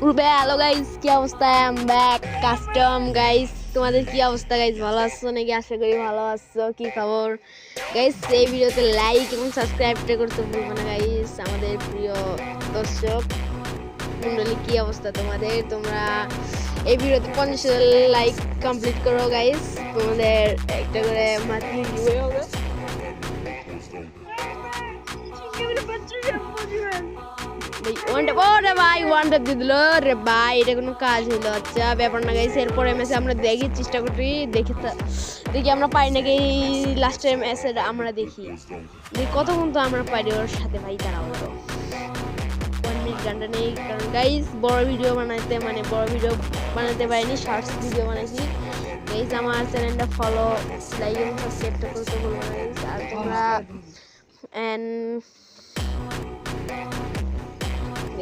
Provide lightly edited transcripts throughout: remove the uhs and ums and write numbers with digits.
Hello guys, কি অবস্থা? I am back custom guys. তোমাদের কি অবস্থা গাইস? ভালো আছো নাকি? আশা করি ভালো আছো। কি খবর গাইস? এই ভিডিওতে লাইক এবং সাবস্ক্রাইবটা করতে ভুলবো না গাইস। আমাদের প্রিয় দর্শক মন্ডলী, কি অবস্থা তোমাদের? তোমরা এই ভিডিওতে 50 লাইক কমপ্লিট করো গাইস। তোমাদের একটা করে মাটি গিভওয়ে হবে। ওয়ানটা দিয়ে দিল রে ভাই, এটা কোনো কাজ হইলো? আচ্ছা, ব্যাপার না গাইস। এরপরে ম্যাচে আমরা দেখি, চেষ্টা করি, দেখি আমরা পাই নাকি। এই লাস্টের ম্যাচে আমরা দেখি কতক্ষণ তো আমরা পারি ওর সাথে ভাই। দাঁড়াও 1 মিনিট গানটা নেই, কারণ গাইস বড় ভিডিও বানাতে পারিনি, শর্টস ভিডিও বানাইছি গাইস। আমার চ্যানেলটা ফলো, লাইক এবং সাবস্ক্রাইবটা করতে ভুলবো না গাইস। আর তোমরা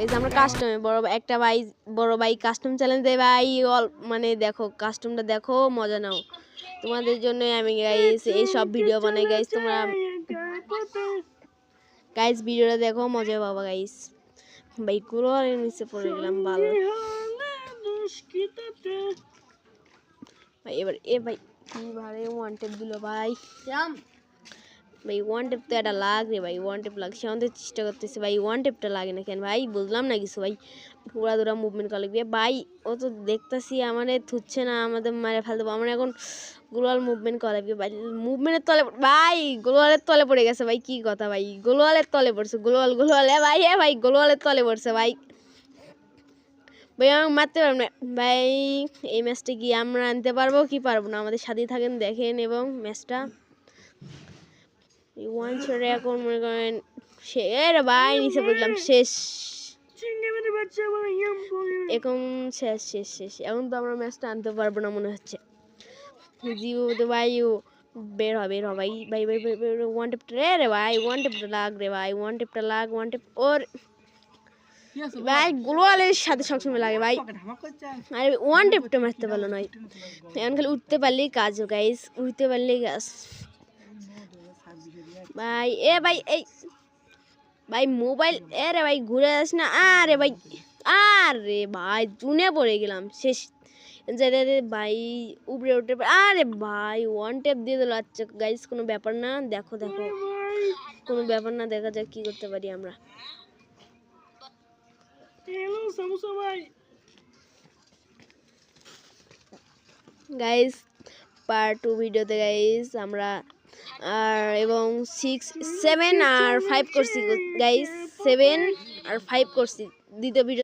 এই যে আমরা কাস্টমে বড় ভাই কাস্টম চ্যালেঞ্জ দেয় ভাই। মানে দেখো কাস্টমটা, দেখো মজা নাও। তোমাদের জন্য আমি গাইস এই সব ভিডিও বানাই গাইস। তোমরা গাইস ভিডিওটা দেখো, মজা পাবা গাইস। ভাই গুলো আর নিচে পড়ে গেলাম ভালো ভাই। এবার ভাই কি ভারে ওয়ান টেপ দিল ভাই। ভাই ওয়ান টেপ তো এটা লাগে ভাই, ওয়ান টেপ লাগছে, আমাদের চেষ্টা করতেছে ভাই। ওয়ান টেপটা লাগে না কেন ভাই? বুঝলাম না কিছু ভাই। পুরা মুভমেন্ট করা লাগবে ভাই। ও তো দেখতেছি আমাদের থুচ্ছে না, আমাদের মারে ফেলতে। আমরা এখন গ্লোয়াল মুভমেন্ট করা লাগবে ভাই। মুভমেন্টের তলে ভাই, গ্লোয়ালের তলে পড়ে গেছে ভাই। কি কথা ভাই? গ্লোয়ালের তলে পড়ছে। গ্লোয়াল ভাই, ভাই গ্লোয়ালের তলে পড়ছে ভাই। ভাই আমাকে মারতে পারবো না ভাই। এই ম্যাচটা কি আমরা আনতে পারবো কি পারবো না? আমাদের সাথে থাকেন, দেখেন এবং ম্যাচটা ওয়ান শটে এখন মনে করেন ভাই নিচে পড়লাম, শেষ। এখন শেষ। এখন তো আমরা ম্যাচটা আনতে পারবো না মনে হচ্ছে। ভাই বের হবে ভাই। ভাই ওয়ান টেপটা রে ভাই, ওয়ান টেপটা লাগ রে ভাই, ওয়ান টেপ ওর ভাই। গ্লোয়ালের সাথে সবসময় লাগে ভাই। আরে ওয়ান টেপটা মারতে পারলো নয়। এখন খালি উঠতে পারলেই কাজ গাইস, উঠতে পারলেই কাজ ভাই। ভাই এই ভাই মোবাইল রে ভাই ঘুরে যাস না। আরে ভাই জুনে পড়ে গেলাম, শেষ। ভাই উপরে উঠে, আরে ভাই ওয়ান টেপ দিয়ে দিল। আচ্ছা গাইস, কোনো ব্যাপার না, দেখো কোনো ব্যাপার না, দেখা যাক কি করতে পারি আমরা। গাইস পার্ট 2 ভিডিওতে গাইস আমরা এবং 6, 7 আর 5 করছি গাইস। 7 আর 5 করছি দ্বিতীয় ভিডিও।